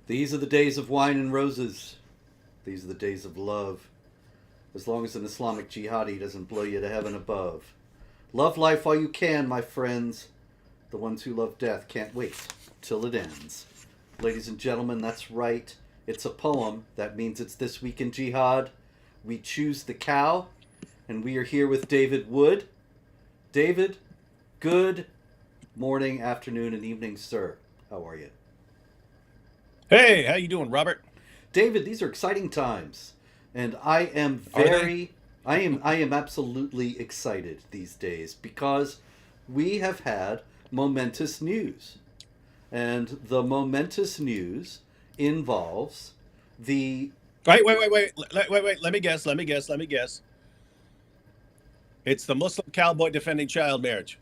These are the days of wine and roses. These are the days of love. As long as an Islamic jihadi doesn't blow you to heaven above. Love life while you can, my friends. The ones who love death can't wait till it ends. Ladies and gentlemen, that's right. It's a poem. That means it's This Week in Jihad. We choose the cow, and we are here with David Wood. David, good morning, afternoon, and evening, sir. How are you? Hey, how you doing, Robert? David, these are exciting times, and I am Are they? I am absolutely excited these days because we have had momentous news. And the momentous news involves the Wait. Let me guess. It's the Muslim cowboy defending child marriage.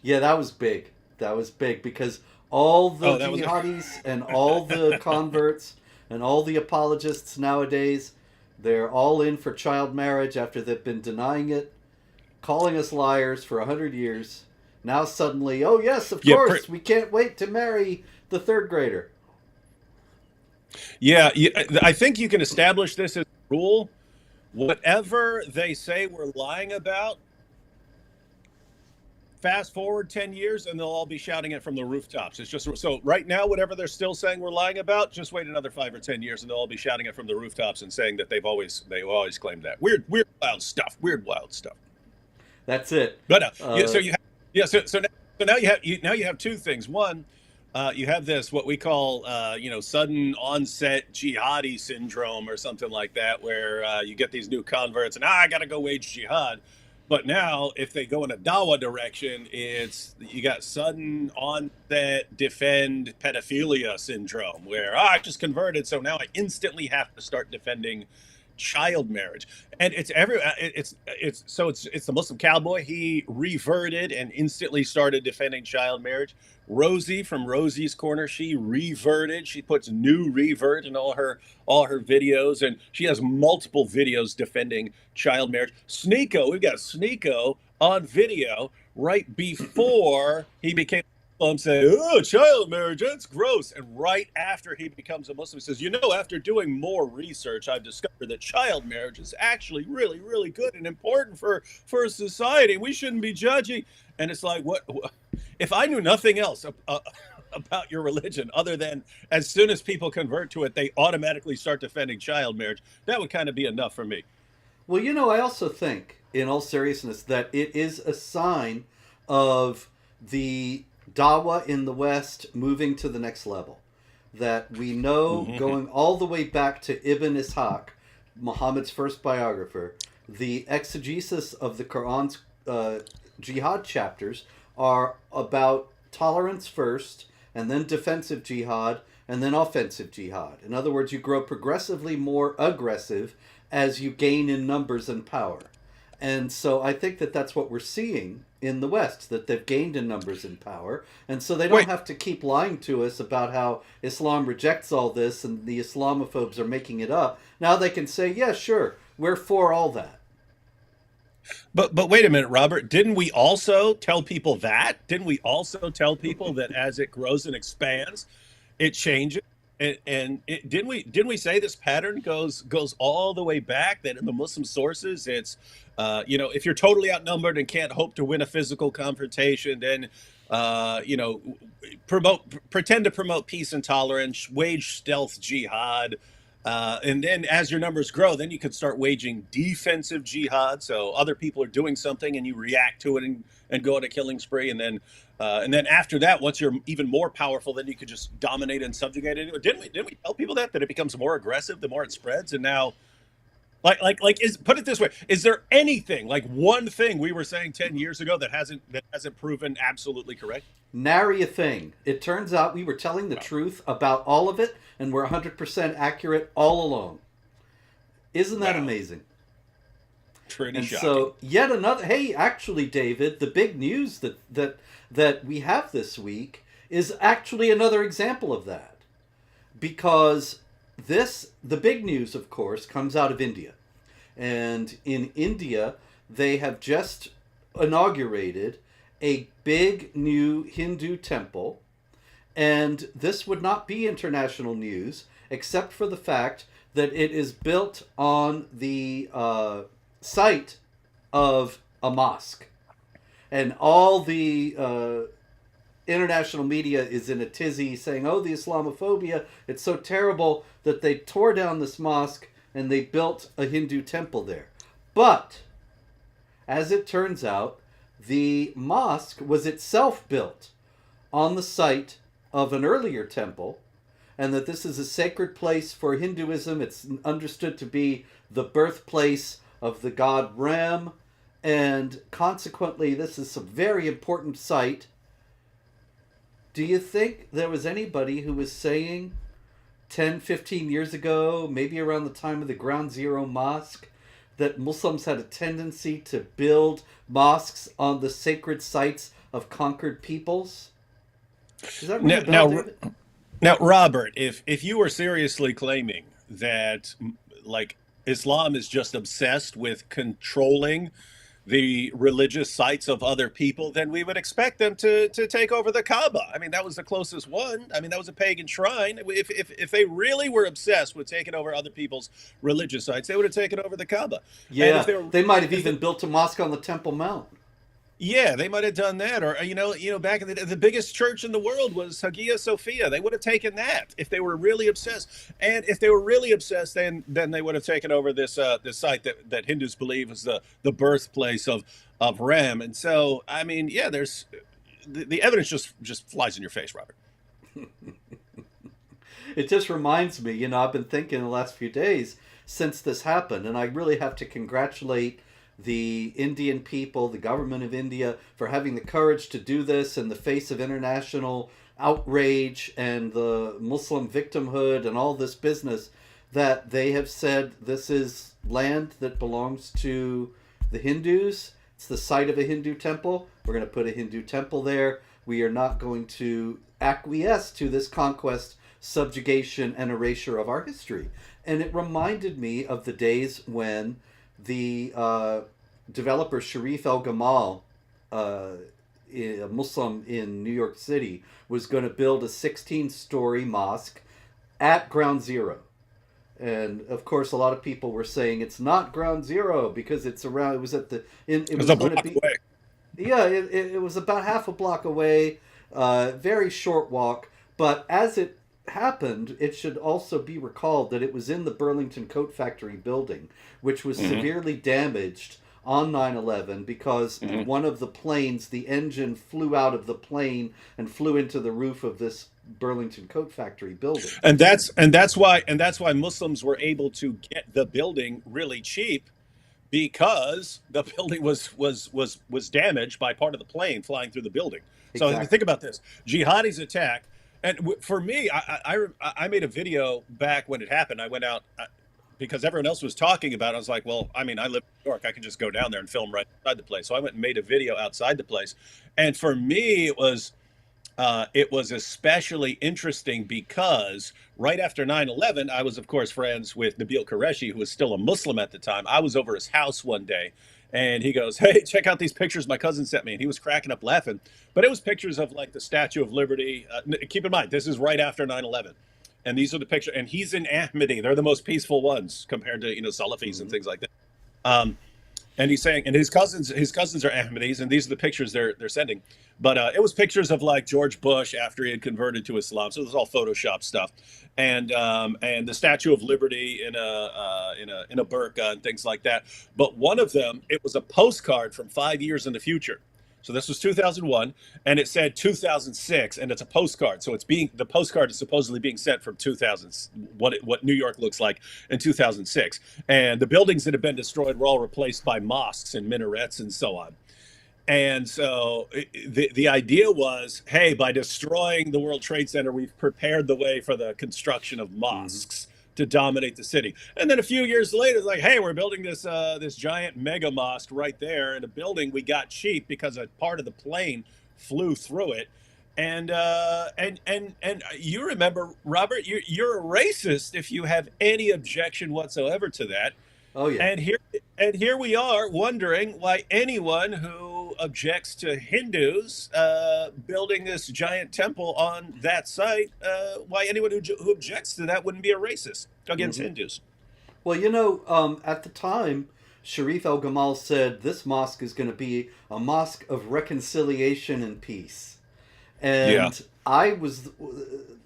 yeah, that was big. That was big because all the Oh, that was it. jihadis and all the converts and all the apologists nowadays, they're all in for child marriage after they've been denying it, calling us liars for 100 years. Now suddenly, oh yes, of Yeah, course, we can't wait to marry the third grader. yeah. I think you can establish this as a rule. Whatever they say we're lying about, fast forward 10 years and they'll all be shouting it from the rooftops. It's just so right now, whatever they're still saying we're lying about, just wait another 5 or 10 years and they'll all be shouting it from the rooftops and saying that they always claimed that. Weird, wild stuff. Weird, wild stuff. That's it. But yeah, Uh, now you have two things. One, you have this what we call sudden onset jihadi syndrome or something like that, where you get these new converts and I got to go wage jihad. But now, if they go in a Dawa direction, it's you got sudden onset defend pedophilia syndrome, where I just converted, so now I instantly have to start defending child marriage. And it's the Muslim cowboy. He reverted and instantly started defending child marriage. Rosie from Rosie's Corner, she reverted. She puts new revert in all her videos, and she has multiple videos defending child marriage. We've got Sneeko on video right before he became Muslim saying, "Oh, child marriage, that's gross." And right after he becomes a Muslim, he says, after doing more research, I've discovered that child marriage is actually really, really good and important for society. We shouldn't be judging. And it's like, what if I knew nothing else about your religion other than as soon as people convert to it, they automatically start defending child marriage? That would kind of be enough for me. well, I also think, in all seriousness, that it is a sign of the Dawa in the West moving to the next level. That we know, Hmm. going all the way back to Ibn Ishaq, Muhammad's first biographer, the exegesis of the Quran's jihad chapters are about tolerance first, and then defensive jihad, and then offensive jihad. In other words, you grow progressively more aggressive as you gain in numbers and power. And so I think that that's what we're seeing in the West, that they've gained in numbers and power. And so they don't Wait, have to keep lying to us about how Islam rejects all this and the Islamophobes are making it up. Now they can say, yeah, sure, we're for all that. but wait a minute, Robert. Didn't we also tell people that? Didn't we also tell people that as it grows and expands, it changes? Didn't we say this pattern goes all the way back? That in the Muslim sources, it's if you're totally outnumbered and can't hope to win a physical confrontation, then pretend to promote peace and tolerance, wage stealth jihad, and then as your numbers grow, then you can start waging defensive jihad. So other people are doing something and you react to it and go on a killing spree. And then after that, once you're even more powerful, then you could just dominate and subjugate it. Didn't we tell people that it becomes more aggressive the more it spreads? And now, is put it this way: is there anything like one thing we were saying 10 years ago that hasn't proven absolutely correct? Nary a thing. It turns out we were telling the Wow, truth about all of it, and we're 100% accurate all along. Isn't that wow, amazing? pretty And shocking. so, yet another. Hey, actually, David, the big news that we have this week is actually another example of that, because the big news, of course, comes out of India, and in India they have just inaugurated a big new Hindu temple, And this would not be international news except for the fact that it is built on the site of a mosque. And all the international media is in a tizzy saying, oh, the Islamophobia, it's so terrible that they tore down this mosque and they built a Hindu temple there. But, as it turns out, the mosque was itself built on the site of an earlier temple, and that this is a sacred place for Hinduism. It's understood to be the birthplace of the god Ram, and consequently, this is a very important site. Do you think there was anybody who was saying 10, 15 years ago, maybe around the time of the Ground Zero Mosque, that Muslims had a tendency to build mosques on the sacred sites of conquered peoples? Does that ring a bell, Now, David? now, Robert, if you were seriously claiming that like Islam is just obsessed with controlling the religious sites of other people, then we would expect them to take over the Kaaba. I mean, that was the closest one. I mean, that was a pagan shrine. If they really were obsessed with taking over other people's religious sites, they would have taken over the Kaaba. And if Yeah, they were, they might have if they, even built a mosque on the Temple Mount. yeah, they might have done that, or back in the biggest church in the world was Hagia Sophia. They would have taken that if they were really obsessed. And if they were really obsessed, then they would have taken over this site that Hindus believe is the birthplace of Ram. And so, I mean, yeah, there's the evidence just flies in your face, Robert. It just reminds me, I've been thinking the last few days since this happened, and I really have to congratulate the Indian people, the government of India, for having the courage to do this in the face of international outrage and the Muslim victimhood and all this business, that they have said this is land that belongs to the Hindus. It's the site of a Hindu temple. We're going to put a Hindu temple there. We are not going to acquiesce to this conquest, subjugation, and erasure of our history. And it reminded me of the days when the developer Sharie Elgamal, a Muslim in New York City, was going to build a 16-story mosque at Ground Zero. And of course, a lot of people were saying it's not Ground Zero because it's around. It was at the. It It's was a going to block be. away. Yeah, it was about half a block away. Very short walk. But as it happened, it should also be recalled that it was in the Burlington Coat Factory building, which was severely damaged on 9/11 because one of the planes, the engine flew out of the plane and flew into the roof of this Burlington Coat Factory building. And that's why Muslims were able to get the building really cheap, because the building was damaged by part of the plane flying through the building. So Exactly. think about this: jihadis attack, and for me, I made a video back when it happened. I went out because everyone else was talking about it. I was like, well, I mean, I live in New York. I can just go down there and film right outside the place. So I went and made a video outside the place. And for me, it was especially interesting because right after 9/11, I was, of course, friends with Nabil Qureshi, who was still a Muslim at the time. I was over his house one day, and he goes, hey, check out these pictures my cousin sent me. And he was cracking up laughing. But it was pictures of like the Statue of Liberty. Keep in mind, this is right after 9/11. And these are the pictures. And he's in Ahmadi. They're the most peaceful ones compared to, Salafis and things like that. Um, and he's saying, and his cousins are Ahmadis, and these are the pictures they're sending. But it was pictures of like George Bush after he had converted to Islam, so it was all Photoshop stuff, and the Statue of Liberty in a burqa and things like that. But one of them, it was a postcard from 5 years in the future. So this was 2001, and it said 2006, and it's a postcard. So the postcard is supposedly being sent from 2000, what New York looks like in 2006, and the buildings that have been destroyed were all replaced by mosques and minarets and so on. And so the idea was, hey, by destroying the World Trade Center, we've prepared the way for the construction of mosques to dominate the city. And then a few years later, it's like, hey, we're building this giant mega mosque right there in a building we got cheap because a part of the plane flew through it. And you remember, Robert, you're a racist if you have any objection whatsoever to that. Oh yeah. And here we are wondering why anyone who objects to Hindus building this giant temple on that site, why anyone who objects to that wouldn't be a racist against Hmm. Hindus. Well, at the time, Sharie Elgamal said this mosque is going to be a mosque of reconciliation and peace. Yeah. And I was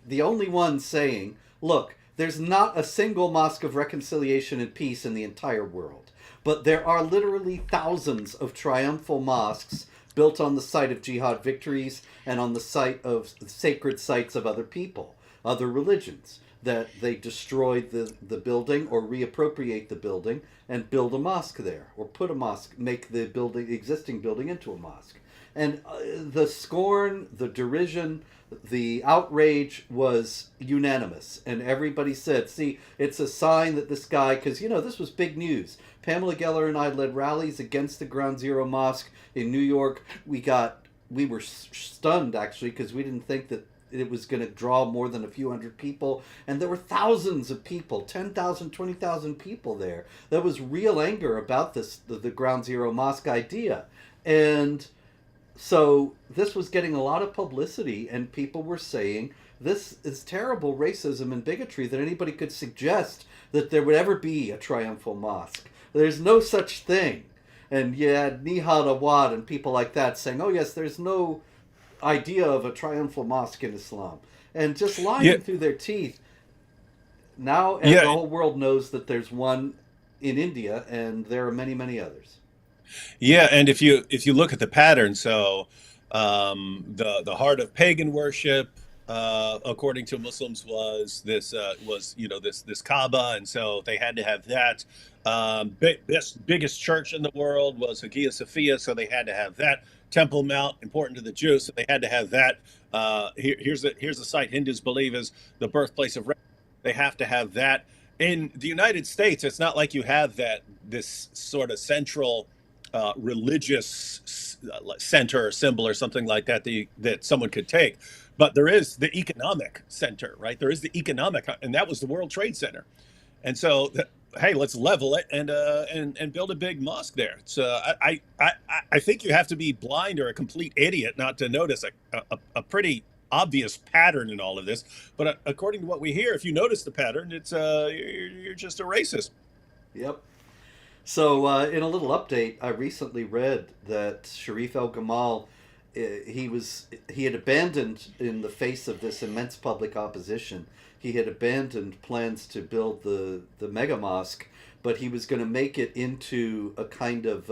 the only one saying, look, there's not a single mosque of reconciliation and peace in the entire world. But there are literally thousands of triumphal mosques built on the site of jihad victories and on the site of sacred sites of other people, other religions, that they destroy the building or reappropriate the building and build a mosque there, or put a mosque, make the existing building into a mosque. And the scorn, the derision, the outrage was unanimous. And everybody said, see, it's a sign that this guy, because, this was big news. Pamela Geller and I led rallies against the Ground Zero Mosque in New York. We were stunned, actually, because we didn't think that it was going to draw more than a few hundred people. And there were thousands of people, 10,000, 20,000 people there. There was real anger about the Ground Zero Mosque idea. And so this was getting a lot of publicity, and people were saying this is terrible racism and bigotry that anybody could suggest that there would ever be a triumphal mosque. There's no such thing. And you had Nihad Awad and people like that saying, oh yes, there's no idea of a triumphal mosque in Islam. And just lying Yeah. through their teeth. Now, and the Yeah. whole world knows that there's one in India, and there are many, many others. Yeah, and if you look at the pattern, so the heart of pagan worship, according to Muslims, was this Kaaba, and so they had to have that. Biggest church in the world was Hagia Sophia, so they had to have that. Temple Mount, important to the Jews, so they had to have that. Here's a site Hindus believe is the birthplace of. They have to have that. In the United States, it's not like you have this sort of central religious center or symbol or something like that that someone could take. But there is the economic center, right? There is the economic, and that was the World Trade Center. And so, hey, let's level it and build a big mosque there. So I think you have to be blind or a complete idiot not to notice a pretty obvious pattern in all of this. But according to what we hear, if you notice the pattern, it's you're just a racist. Yep. So, in a little update, I recently read that Sharie Elgamal, he had abandoned, in the face of this immense public opposition, he had abandoned plans to build the mega mosque, but he was going to make it into a kind of,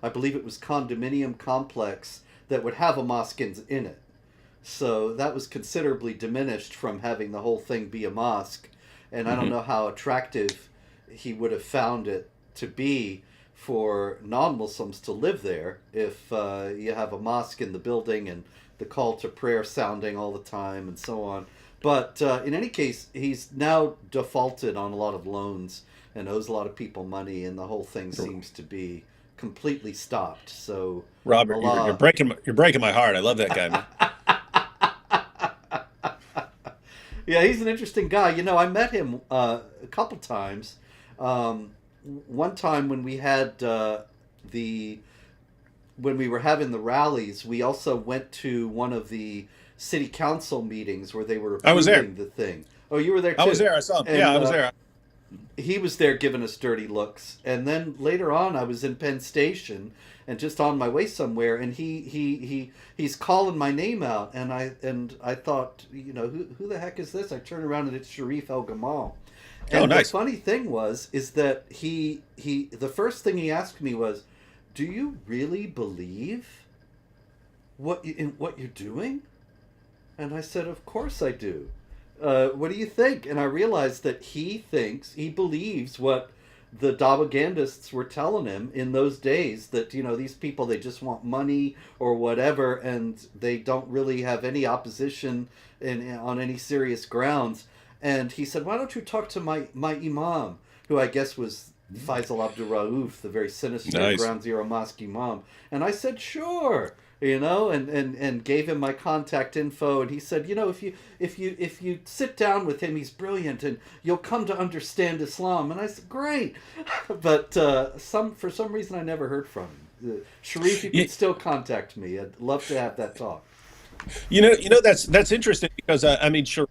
I believe it was condominium complex that would have a mosque in it. So that was considerably diminished from having the whole thing be a mosque, and I don't know how attractive he would have found it to be for non-Muslims to live there if you have a mosque in the building and the call to prayer sounding all the time and so on. But in any case, he's now defaulted on a lot of loans and owes a lot of people money, and the whole thing seems to be completely stopped. So, Robert, you're breaking my heart. I love that guy, man. Yeah, he's an interesting guy. I met him a couple times. One time when we had when we were having the rallies, we also went to one of the city council meetings where they were I was there. approving the thing. Oh, you were there too? I was there. I saw him. And, Yeah, I was there. he was there giving us dirty looks. And then later on, I was in Penn Station and just on my way somewhere, and he's calling my name out, and I thought, who the heck is this? I turn around and it's Sharie Elgamal. And Nice. the funny thing is that he the first thing he asked me was, "Do you really believe in what you're doing?" And I said, "Of course I do. What do you think?" And I realized that he believes what the Dawagandists were telling him in those days, that these people, they just want money or whatever, and they don't really have any opposition on any serious grounds. And he said, "Why don't you talk to my imam," who I guess was Faisal Abdul Rauf, the very sinister Nice. Ground Zero Mosque imam. And I said, "Sure." And gave him my contact info, and he said, if you sit down with him, he's brilliant, and you'll come to understand Islam. And I said, "Great," but for some reason I never heard from him. Sharif, you can You, still contact me. I'd love to have that talk. that's interesting because I mean, sure,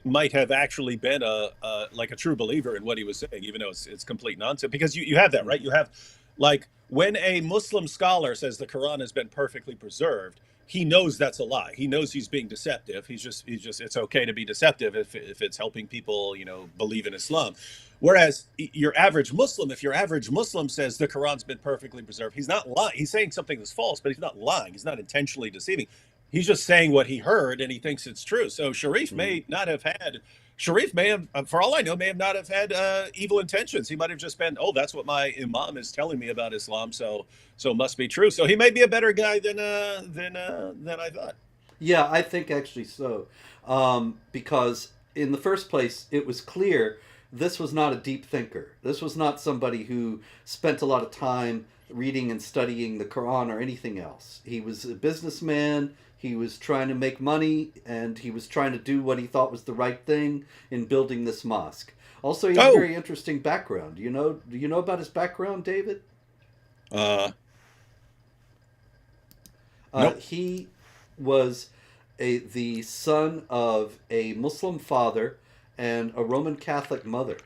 might have actually been a like a true believer in what he was saying, even though it's complete nonsense. Because you have that, right? You have like when a Muslim scholar says the Quran has been perfectly preserved, he knows that's a lie. He knows he's being deceptive. He's just it's okay to be deceptive if it's helping people, believe in Islam. Whereas your average Muslim, if your average Muslim says the Quran's been perfectly preserved, he's not lying. He's saying something that's false, but he's not lying. He's not intentionally deceiving. He's just saying what he heard and he thinks it's true. So Sharif may have, for all I know, may have not have had evil intentions. He might have just been, oh, that's what my imam is telling me about Islam, so it must be true. So he may be a better guy than I thought. Yeah, I think actually so. Because in the first place, it was clear this was not a deep thinker. This was not somebody who spent a lot of time reading and studying the Quran or anything else. He was a businessman. He was trying to make money, and he was trying to do what he thought was the right thing in building this mosque. Also, he had a Oh, very interesting background. Do you know about his background, David? uh, nope. He was the son of a Muslim father and a Roman Catholic mother.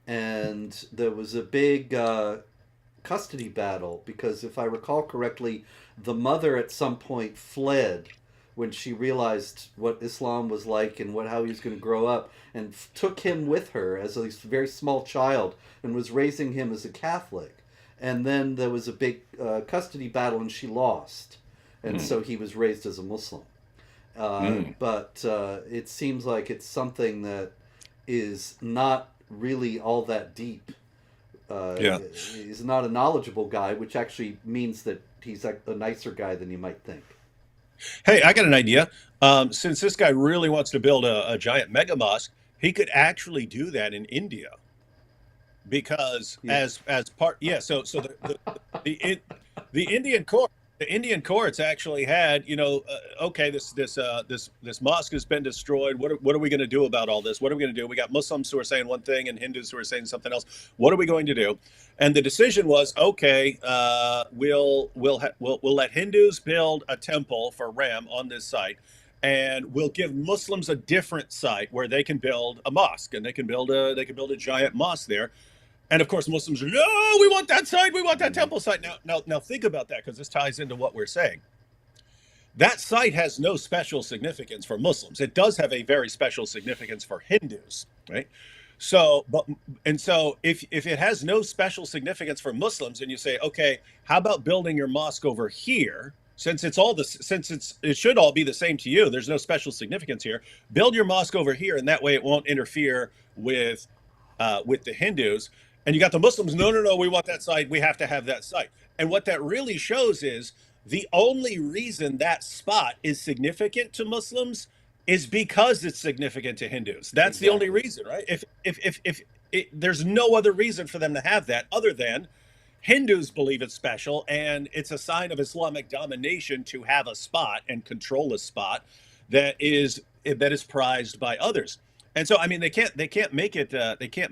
And there was a big custody battle because, if I recall correctly, the mother at some point fled when she realized what Islam was like and how he was going to grow up, and took him with her as a very small child and was raising him as a Catholic. And then there was a big custody battle, and she lost, and Mm, so he was raised as a Muslim. mm, But it seems like it's something that is not really all that deep. Uh, yeah. he's not a knowledgeable guy, which actually means that he's like a nicer guy than you might think. Hey, I got an idea. Since this guy really wants to build a giant mega mosque, he could actually do that in India because Yeah. as part yeah so the in, the Indian courts actually had okay, this mosque has been destroyed. What are we going to do about all this? What are we going to do? We got Muslims who are saying one thing and Hindus who are saying something else. What are we going to do? And the decision was, okay, we'll let Hindus build a temple for Ram on this site, and we'll give Muslims a different site where they can build a mosque, and they can build a giant mosque there. And of course, Muslims are, no, we want that site, we want that Mm. temple site. Now, think about that because this ties into what we're saying. That site has no special significance for Muslims. It does have a very special significance for Hindus, right? So, if it has no special significance for Muslims, and you say, okay, how about building your mosque over here? It should all be the same to you. There's no special significance here. Build your mosque over here, and that way it won't interfere with the Hindus. And you got the Muslims, no, no, no, we want that site. We have to have that site. And what that really shows is the only reason that spot is significant to Muslims is because it's significant to Hindus. That's the only Exactly. reason, right? There's no other reason for them to have that other than Hindus believe it's special, and it's a sign of Islamic domination to have a spot and control a spot that is prized by others. And so, I mean, they can't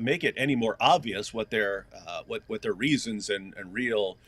make it any more obvious what their reasons and real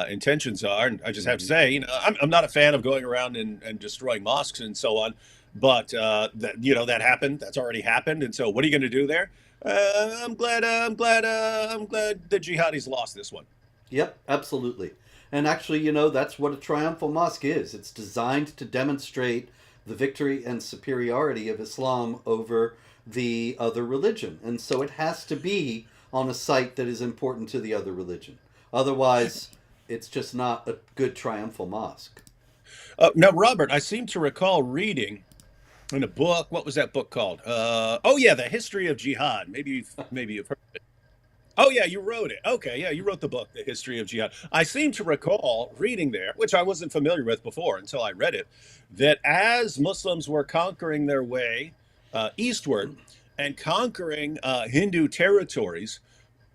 intentions are. And I just have to Hmm. say, I'm not a fan of going around and destroying mosques and so on. But that happened. That's already happened. And so, what are you going to do there? I'm glad the jihadis lost this one. Yep, absolutely. And actually, that's what a triumphal mosque is. It's designed to demonstrate the victory and superiority of Islam over the other religion. And so it has to be on a site that is important to the other religion. Otherwise, it's just not a good triumphal mosque. Now, Robert, I seem to recall reading in a book. What was that book called? Oh yeah, The History of Jihad. Maybe you've heard. Oh yeah, you wrote it. Okay, yeah, you wrote the book, The History of Jihad. I seem to recall reading there, which I wasn't familiar with before until I read it, that as Muslims were conquering their way eastward and conquering Hindu territories,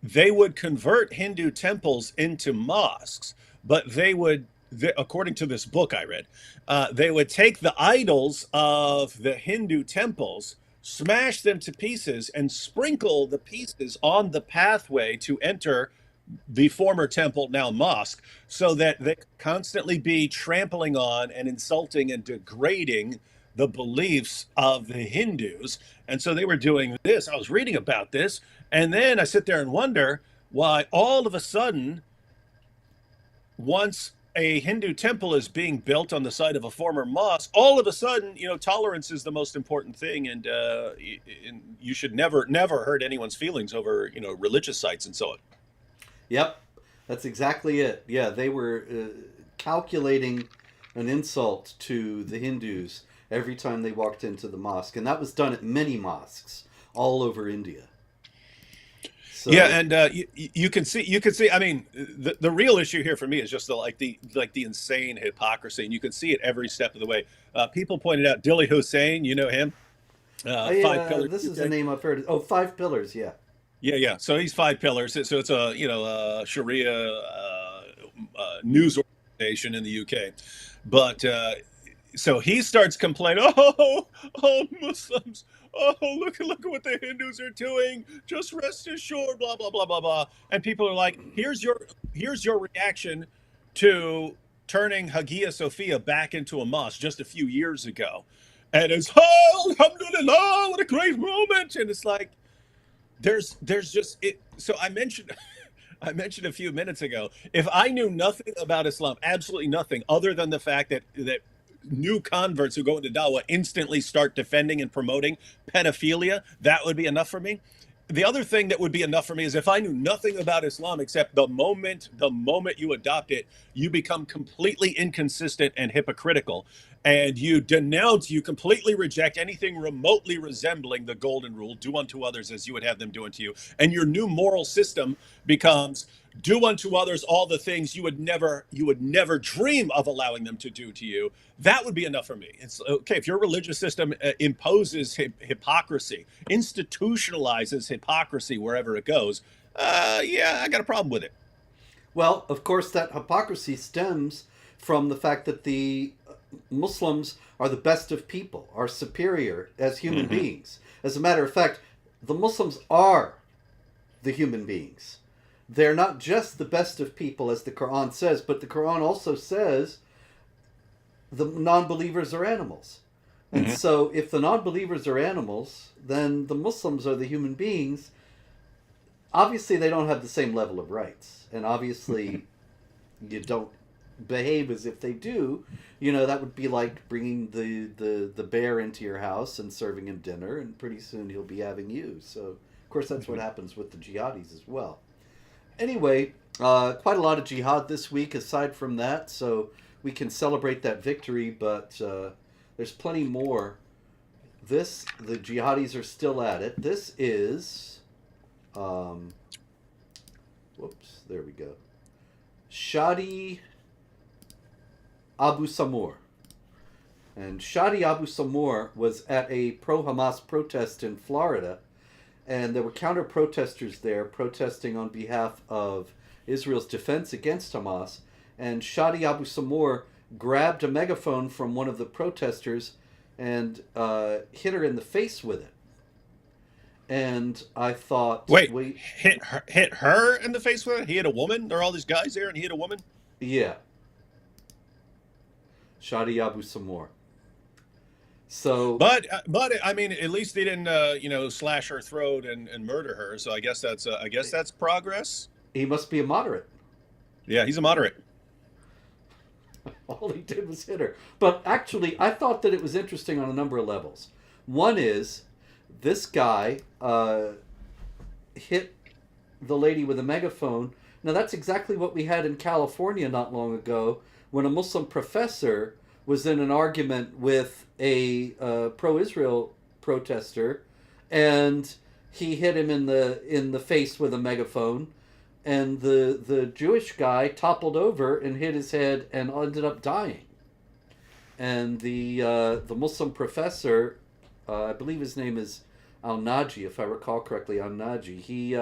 they would convert Hindu temples into mosques, but according to this book I read, they would take the idols of the Hindu temples, smash them to pieces, and sprinkle the pieces on the pathway to enter the former temple, now mosque, so that they constantly be trampling on and insulting and degrading the beliefs of the Hindus. And so they were doing this. I was reading about this, and then I sit there and wonder why all of a sudden, once a Hindu temple is being built on the site of a former mosque, all of a sudden, tolerance is the most important thing, and you should never hurt anyone's feelings over, religious sites and so on. Yep, that's exactly it. Yeah, they were calculating an insult to the Hindus every time they walked into the mosque, and that was done at many mosques all over India. So, Yeah, and you can see. I mean, the real issue here for me is just the insane hypocrisy, and you can see it every step of the way. People pointed out Dilly Hussein, you know him, Five Pillars. this is a name I've heard. Oh, Five Pillars, yeah. Yeah, yeah. So he's Five Pillars. So it's a Sharia news organization in the UK, but so he starts complaining. Oh, Muslims. Oh, look at what the Hindus are doing. Just rest assured. Blah blah blah blah blah. And people are like, here's your reaction to turning Hagia Sophia back into a mosque just a few years ago, and it's alhamdulillah, what a great moment. And it's like, there's just it. So I mentioned I mentioned a few minutes ago, if I knew nothing about Islam, absolutely nothing, other than the fact that new converts who go into Dawa instantly start defending and promoting pedophilia, that would be enough for me. The other thing that would be enough for me is if I knew nothing about Islam, except the moment you adopt it, you become completely inconsistent and hypocritical, and you completely reject anything remotely resembling the golden rule: do unto others as you would have them do unto you. And your new moral system becomes: do unto others all the things you would never dream of allowing them to do to you. That would be enough for me. It's okay if your religious system imposes hypocrisy, institutionalizes hypocrisy wherever it goes. Yeah, I got a problem with it. Well, of course, that hypocrisy stems from the fact that the Muslims are the best of people, are superior as human Hmm. beings. As a matter of fact, the Muslims are the human beings. They're not just the best of people, as the Quran says, but the Quran also says the non-believers are animals. And Hmm. so if the non-believers are animals, then the Muslims are the human beings. Obviously, they don't have the same level of rights. And obviously, you don't behave as if they do. That would be like bringing the bear into your house and serving him dinner, and pretty soon he'll be having you. So, of course, that's what happens with the jihadis as well. Anyway, quite a lot of jihad this week aside from that, so we can celebrate that victory, but there's plenty more. The jihadis are still at it. This is, whoops, there we go. Shadi Abu Samur. And Shadi Abu Samur was at a pro-Hamas protest in Florida, and there were counter-protesters there protesting on behalf of Israel's defense against Hamas. And Shadi Abu Samur grabbed a megaphone from one of the protesters and hit her in the face with it. And I thought, Wait, wait, hit her in the face with it? He hit a woman? There are all these guys there, and he hit a woman? yeah, Shadi Abu Samur. So But I mean, at least they didn't slash her throat and murder her. So I guess that's progress. he must be a moderate. Yeah, he's a moderate. All he did was hit her. But actually, I thought that it was interesting on a number of levels. One is this guy hit the lady with a megaphone. Now, that's exactly what we had in California not long ago when a Muslim professor was in an argument with a pro-Israel protester, and he hit him in the face with a megaphone, and the Jewish guy toppled over and hit his head and ended up dying. And the Muslim professor, I believe his name is Al Naji, if I recall correctly, Al Naji. He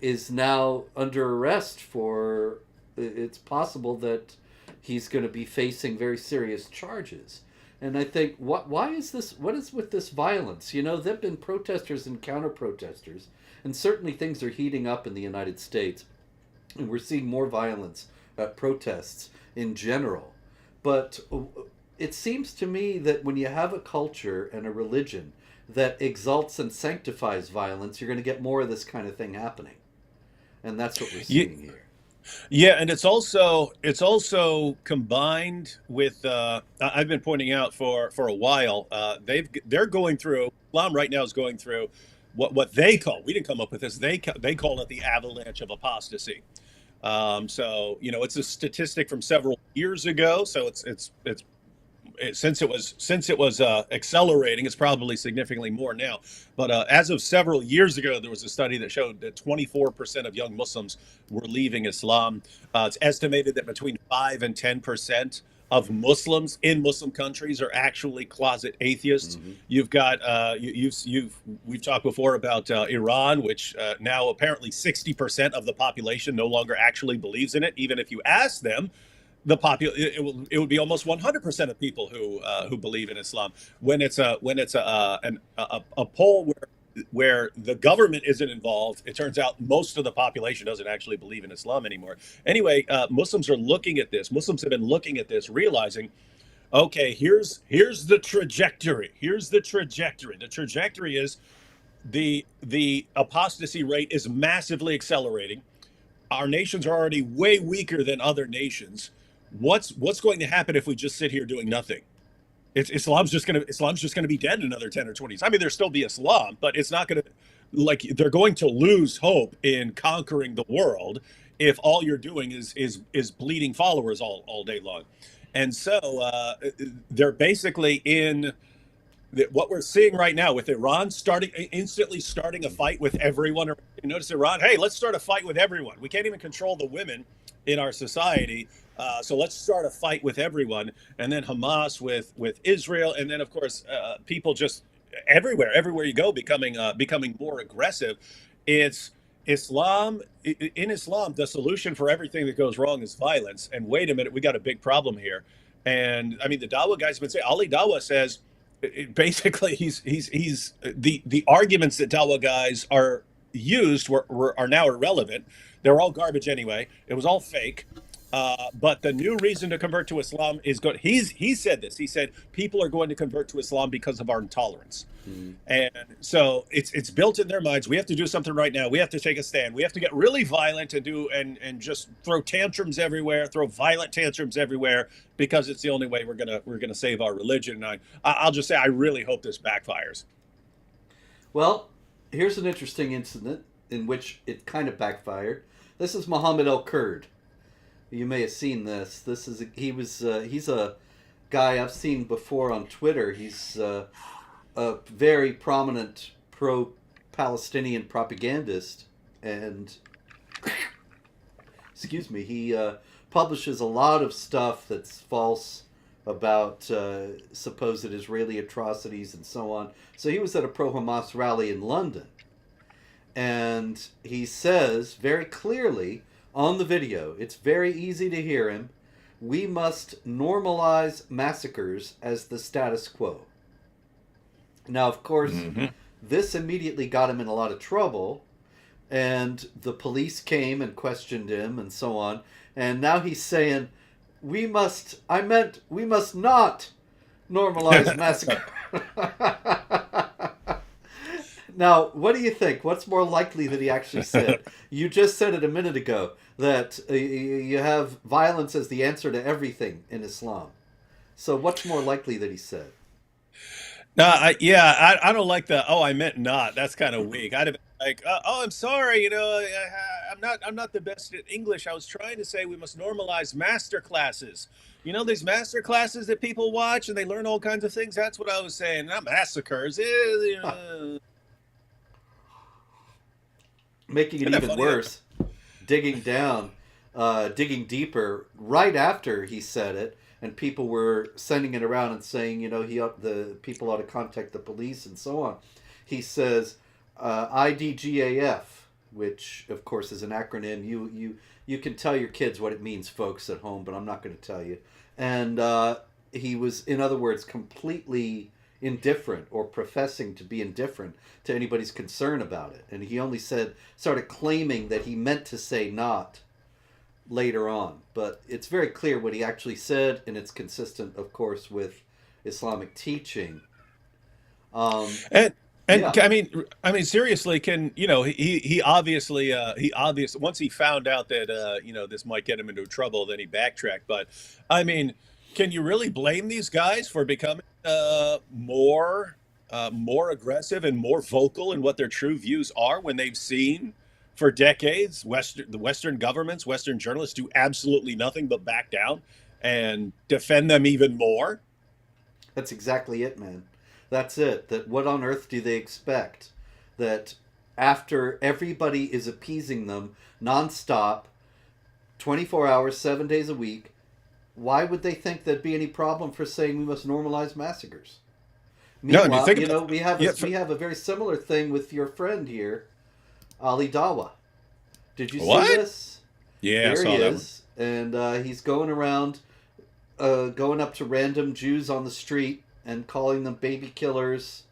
is now under arrest for. It's possible that he's going to be facing very serious charges. And I think, why is this? What is with this violence? There've been protesters and counter protesters, and certainly things are heating up in the United States. and we're seeing more violence at protests in general. But it seems to me that when you have a culture and a religion that exalts and sanctifies violence, you're going to get more of this kind of thing happening. And that's what we're Yeah, seeing here. yeah, and it's also combined with I've been pointing out for a while. They're going through Islam right now is going through what they call, we didn't come up with this, they call it the avalanche of apostasy. So it's a statistic from several years ago. So since it was accelerating, it's probably significantly more now. But as of several years ago, there was a study that showed that 24% of young Muslims were leaving Islam. It's estimated that between 5 and 10% of Muslims in Muslim countries are actually closet atheists. Mm-hmm. You've got we've talked before about Iran, which now apparently 60% of the population no longer actually believes in it. Even if you ask them, it would be almost 100% of people who believe in Islam. When it's a poll where the government isn't involved, it turns out most of the population doesn't actually believe in Islam anymore. Anyway, Muslims are looking at this. Muslims have been looking at this, realizing, okay, here's the trajectory. Here's the trajectory. The trajectory is the apostasy rate is massively accelerating. Our nations are already way weaker than other nations. What's going to happen if we just sit here doing nothing? Islam's just gonna be dead in another 10 or 20 years. I mean, there'll still be Islam, but it's not gonna, like, they're going to lose hope in conquering the world if all you're doing is bleeding followers all day long. And so they're basically in what we're seeing right now with Iran instantly starting a fight with everyone. You notice Iran, hey, let's start a fight with everyone. We can't even control the women in our society. So let's start a fight with everyone. And then Hamas with Israel. And then, of course, people just everywhere you go, becoming more aggressive. It's Islam. In Islam, the solution for everything that goes wrong is violence. And wait a minute, we got a big problem here. And I mean, the Dawa guys have been saying, Ali Dawa says, basically he's the arguments that Dawa guys are used are now irrelevant. They're all garbage anyway. It was all fake. But the new reason to convert to Islam is good. He said this. He said people are going to convert to Islam because of our intolerance. Mm-hmm. And so it's built in their minds. We have to do something right now. We have to take a stand. We have to get really violent and just throw tantrums everywhere, throw violent tantrums everywhere, because it's the only way we're gonna save our religion. And I'll just say I really hope this backfires. Well, here's an interesting incident in which it kind of backfired. This is Muhammad L Kurd. You may have seen this. He's a guy I've seen before on Twitter. He's a very prominent pro-Palestinian propagandist, and excuse me, he publishes a lot of stuff that's false about supposed Israeli atrocities and so on. So he was at a pro-Hamas rally in London, and he says very clearly on the video, it's very easy to hear him, we must normalize massacres as the status quo. Now, of course, this immediately got him in a lot of trouble, and the police came and questioned him and so on, and now he's saying, we must not normalize massacre. Now, what do you think? What's more likely that he actually said? You just said it a minute ago, that you have violence as the answer to everything in Islam. So what's more likely that he said? No, I don't like the, oh, I meant not. That's kind of weak. I'd have been like, oh, I'm sorry. I'm not the best at English. I was trying to say we must normalize master classes. These master classes that people watch and they learn all kinds of things. That's what I was saying. Not massacres. Making it even worse, digging deeper, right after he said it, and people were sending it around and saying, the people ought to contact the police and so on. He says, IDGAF, which of course is an acronym. You can tell your kids what it means, folks at home, but I'm not going to tell you. And he was, in other words, completely indifferent, or professing to be indifferent to anybody's concern about it. And he only started claiming that he meant to say not, later on. But it's very clear what he actually said, and it's consistent, of course, with Islamic teaching. Um, And yeah, I mean, seriously, can you know he obviously once he found out that this might get him into trouble, then he backtracked. But I mean, can you really blame these guys for becoming more aggressive and more vocal in what their true views are when they've seen for decades the Western governments, Western journalists do absolutely nothing but back down and defend them even more? that's exactly it, man. That's it. That what on earth do they expect? That after everybody is appeasing them nonstop, 24 hours, 7 days a week, why would they think there'd be any problem for saying we must normalize massacres? No, I mean Meanwhile, think about yeah. we have a very similar thing with your friend here, Ali Dawa. Did you see What? this? Yeah, I There he saw that one. is, and he's going around, going up to random Jews on the street and calling them baby killers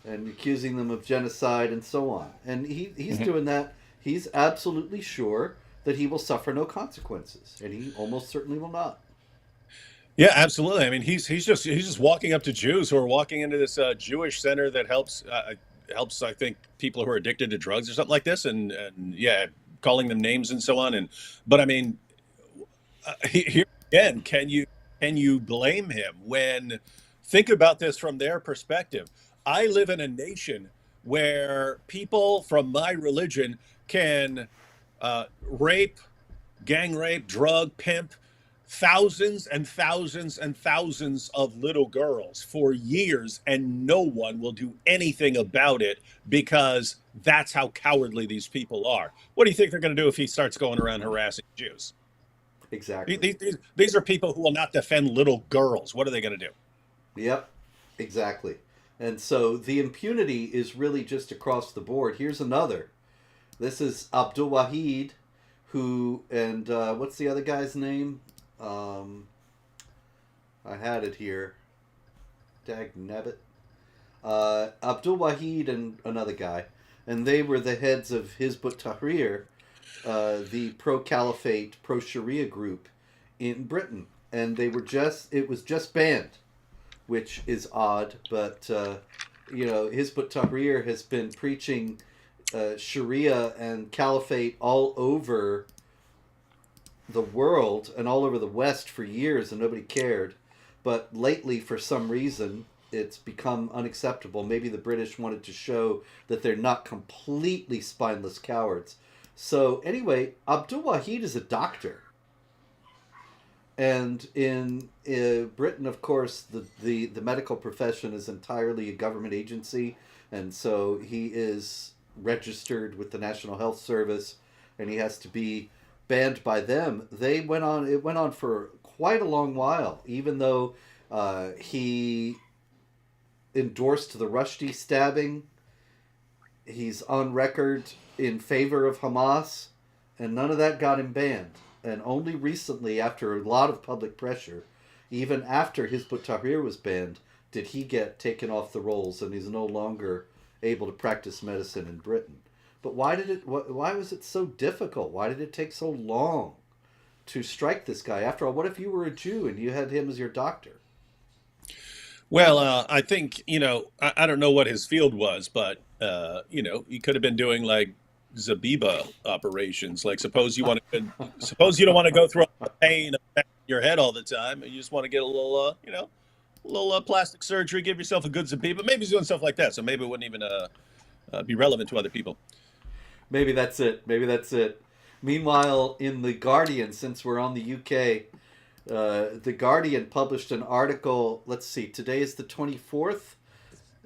and accusing them of genocide and so on. And he's Mhm. doing that. He's absolutely sure that he will suffer no consequences, and he almost certainly will not. Yeah, absolutely. I mean, he's just walking up to Jews who are walking into this Jewish center that helps I think people who are addicted to drugs or something like this, and yeah, calling them names and so on. And but I mean, here again, can you blame him when think about this from their perspective? I live in a nation where people from my religion can rape, gang rape, drug, pimp thousands and thousands and thousands of little girls for years, and no one will do anything about it because that's how cowardly these people are. What do you think they're going to do if he starts going around harassing Jews? Exactly. These are people who will not defend little girls. What are they going to do? Yep. Exactly. And so the impunity is really just across the board. Here's another. This is Abdul Wahed, who and what's the other guy's name? Um, I had it here. Dag nabbit. Abdul Wahed and another guy, and they were the heads of Hizb ut-Tahrir, the pro-caliphate, pro-Sharia group in Britain, and it was just banned, which is odd, but Hizb ut-Tahrir has been preaching Sharia and caliphate all over the world and all over the West for years, and nobody cared. But lately, for some reason, it's become unacceptable. Maybe the British wanted to show that they're not completely spineless cowards. So anyway, Abdul Wahed is a doctor, and in Britain, of course, the medical profession is entirely a government agency, and so he is registered with the National Health Service, and he has to be banned by them. It went on for quite a long while, even though he endorsed the Rushdie stabbing. He's on record in favor of Hamas, and none of that got him banned. And only recently, after a lot of public pressure, even after Hizb ut-Tahrir was banned, did he get taken off the rolls, and he's no longer able to practice medicine in Britain. But why was it so difficult? Why did it take so long to strike this guy? After all, what if you were a Jew and you had him as your doctor? Well, I think I don't know what his field was, but he could have been doing like Zabiba operations. Like, suppose you don't want to go through all the pain of your head all the time, and you just want to get a little, a little plastic surgery, give yourself a good Zabiba. Maybe he's doing stuff like that, so maybe it wouldn't even be relevant to other people. Maybe that's it. Maybe that's it. Meanwhile, in The Guardian, since we're on the UK, The Guardian published an article. Let's see, today is the 24th,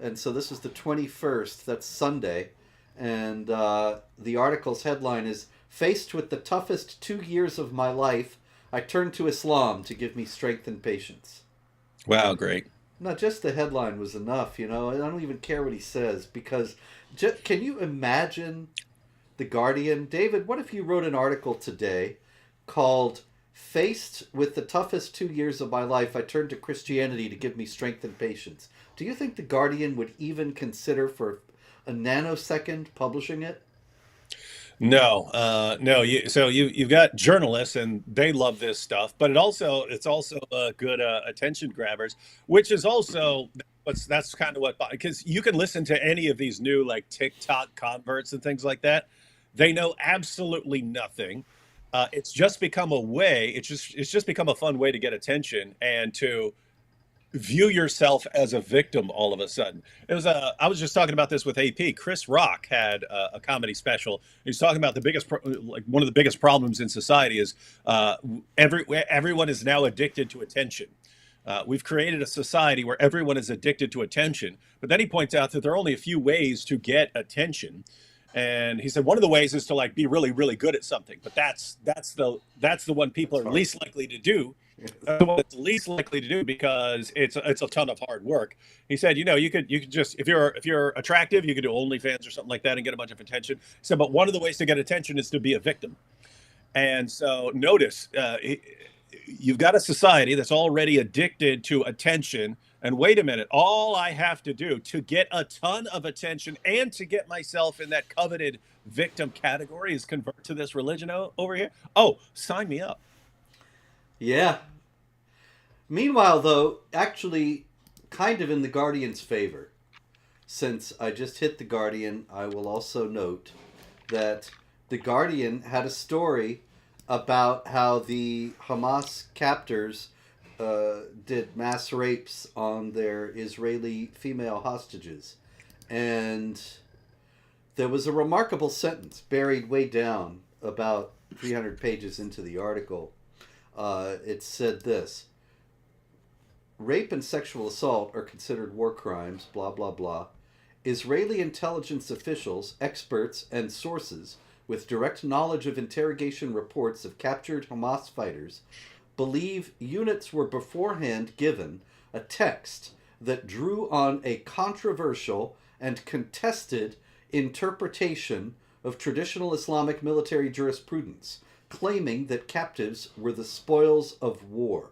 and so this is the 21st. That's Sunday. And the article's headline is "Faced with the toughest 2 years of my life, I turned to Islam to give me strength and patience." Wow, great. Now, just the headline was enough, I don't even care what he says, because can you imagine The Guardian? David, what if you wrote an article today called "Faced with the toughest 2 years of my life, I turned to Christianity to give me strength and patience"? Do you think The Guardian would even consider for a nanosecond publishing it? No. You've got journalists, and they love this stuff, but it's also good attention grabbers, which is also that's kind of what, because you can listen to any of these new like TikTok converts and things like that. They know absolutely nothing. It's just become a way. It's just become a fun way to get attention and to view yourself as a victim all of a sudden. I was just talking about this with AP. Chris Rock had a comedy special. He's talking about like one of the biggest problems in society is everyone is now addicted to attention. We've created a society where everyone is addicted to attention, but then he points out that there are only a few ways to get attention. And he said one of the ways is to like be really, really good at something, but that's the one people are least likely to do. That's the one that's least likely to do because it's a ton of hard work. He said, you could just, if you're attractive, you could do OnlyFans or something like that and get a bunch of attention. He said, but one of the ways to get attention is to be a victim. And so notice, you've got a society that's already addicted to attention. And wait a minute, all I have to do to get a ton of attention and to get myself in that coveted victim category is convert to this religion over here. Oh, sign me up. Yeah. Meanwhile, though, actually, kind of in the Guardian's favor, since I just hit the Guardian, I will also note that the Guardian had a story about how the Hamas captors did mass rapes on their Israeli female hostages. And there was a remarkable sentence buried way down about 300 pages into the article. It said this: rape and sexual assault are considered war crimes, blah, blah, blah. Israeli intelligence officials, experts, and sources with direct knowledge of interrogation reports of captured Hamas fighters believe units were beforehand given a text that drew on a controversial and contested interpretation of traditional Islamic military jurisprudence, claiming that captives were the spoils of war.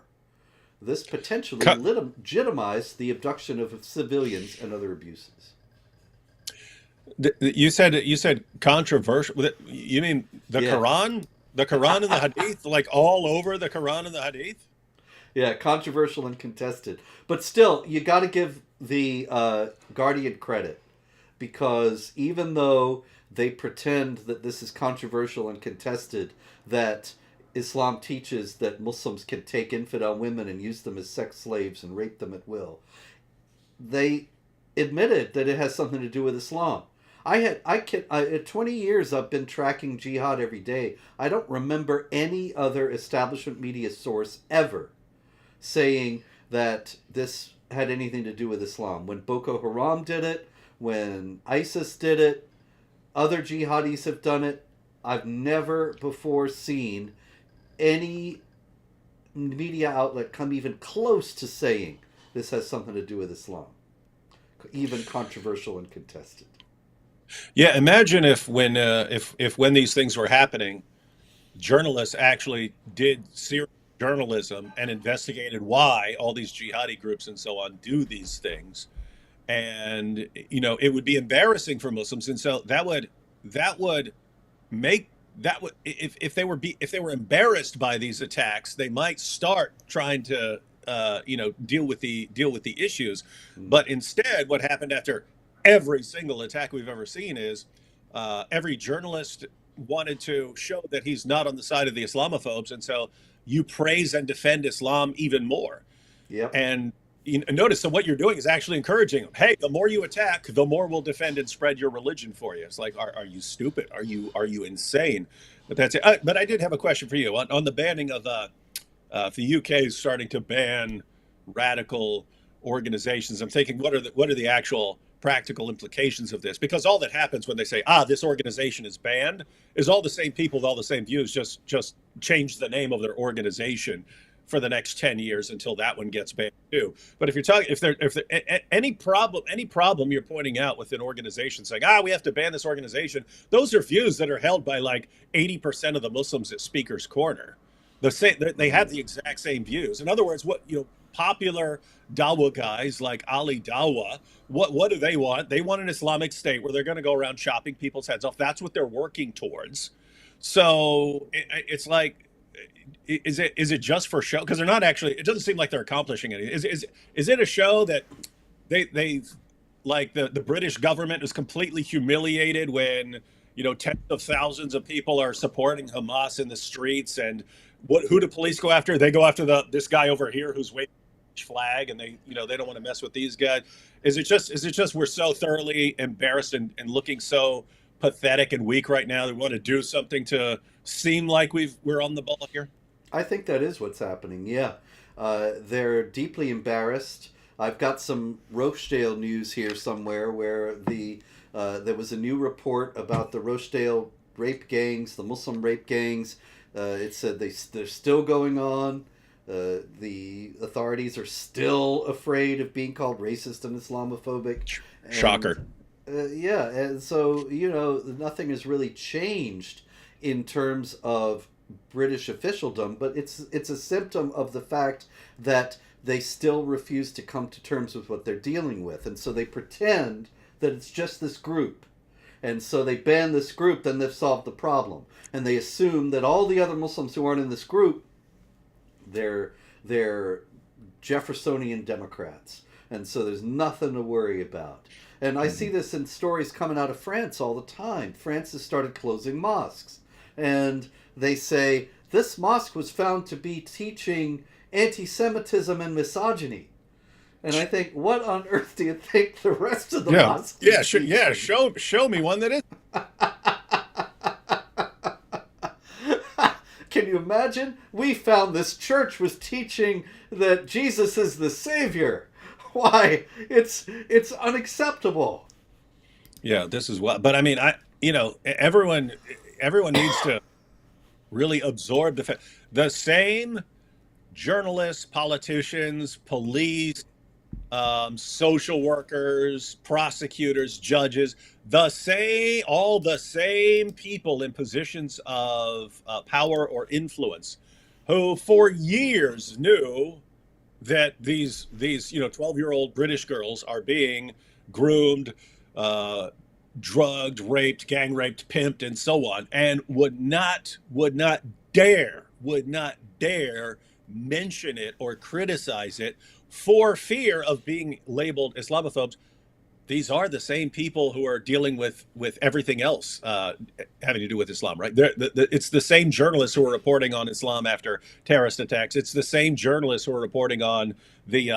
This potentially legitimized the abduction of civilians and other abuses. You said controversial. You mean the Yeah. Quran? The Quran and the Hadith, like all over the Quran and the Hadith? Yeah, controversial and contested. But still, you got to give the Guardian credit, because even though they pretend that this is controversial and contested, that Islam teaches that Muslims can take infidel women and use them as sex slaves and rape them at will, they admitted that it has something to do with Islam. At 20 years I've been tracking Jihad every day. I don't remember any other establishment media source ever saying that this had anything to do with Islam. When Boko Haram did it, when ISIS did it, other jihadis have done it. I've never before seen any media outlet come even close to saying this has something to do with Islam, even controversial and contested. Yeah, imagine if when these things were happening, journalists actually did serious journalism and investigated why all these jihadi groups and so on do these things. And it would be embarrassing for Muslims, and so that would make that would if they were embarrassed by these attacks, they might start trying to deal with the issues. But instead, what happened after every single attack we've ever seen is every journalist wanted to show that he's not on the side of the Islamophobes, and so you praise and defend Islam even more. Yep. And notice that what you're doing is actually encouraging them. Hey, the more you attack, the more we'll defend and spread your religion for you. It's like, are you stupid? Are you insane? But that's it. But I did have a question for you on the banning of the UK is starting to ban radical organizations. I'm thinking, what are the actual practical implications of this? Because all that happens when they say, this organization is banned, is all the same people with all the same views just change the name of their organization for the next 10 years until that one gets banned too. But if there any problem you're pointing out with an organization saying, we have to ban this organization, those are views that are held by like 80% of the Muslims at Speaker's Corner. they had the exact same views. In other words, what popular Dawa guys like Ali Dawa, what do they want? They want an Islamic state where they're going to go around chopping people's heads off. That's what they're working towards. So it's like, is it just for show? Because they're not actually. It doesn't seem like they're accomplishing anything. Is it a show that they like the British government is completely humiliated when tens of thousands of people are supporting Hamas in the streets, and who do police go after? They go after this guy over here who's waving a flag, and they don't want to mess with these guys. Is it just we're so thoroughly embarrassed and looking so pathetic and weak right now that we want to do something to seem like we're on the ball here? I think that is what's happening. Yeah, they're deeply embarrassed. I've got some Rochdale news here somewhere where there was a new report about the Rochdale rape gangs, the Muslim rape gangs. It said they're still going on. The authorities are still afraid of being called racist and Islamophobic. Shocker. Yeah, and so nothing has really changed in terms of British officialdom, but it's a symptom of the fact that they still refuse to come to terms with what they're dealing with, and so they pretend that it's just this group, and so they ban this group, then they've solved the problem, and they assume that all the other Muslims who aren't in this group, they're Jeffersonian Democrats, and so there's nothing to worry about. And I see this in stories coming out of France all the time. France has started closing mosques, and they say this mosque was found to be teaching anti-Semitism and misogyny. And I think, what on earth do you think the rest of the mosques? Show me one that is. Can you imagine? We found this church was teaching that Jesus is the Savior. Why? It's unacceptable. Yeah, this is what. But I mean, everyone needs to really absorb the same journalists, politicians, police, social workers, prosecutors, judges, all the same people in positions of power or influence, who for years knew that these 12-year-old British girls are being groomed, drugged, raped, gang raped, pimped, and so on, and would not dare mention it or criticize it for fear of being labeled Islamophobes. These are the same people who are dealing with everything else having to do with Islam, right? It's the same journalists who are reporting on Islam after terrorist attacks. It's the same journalists who are reporting on the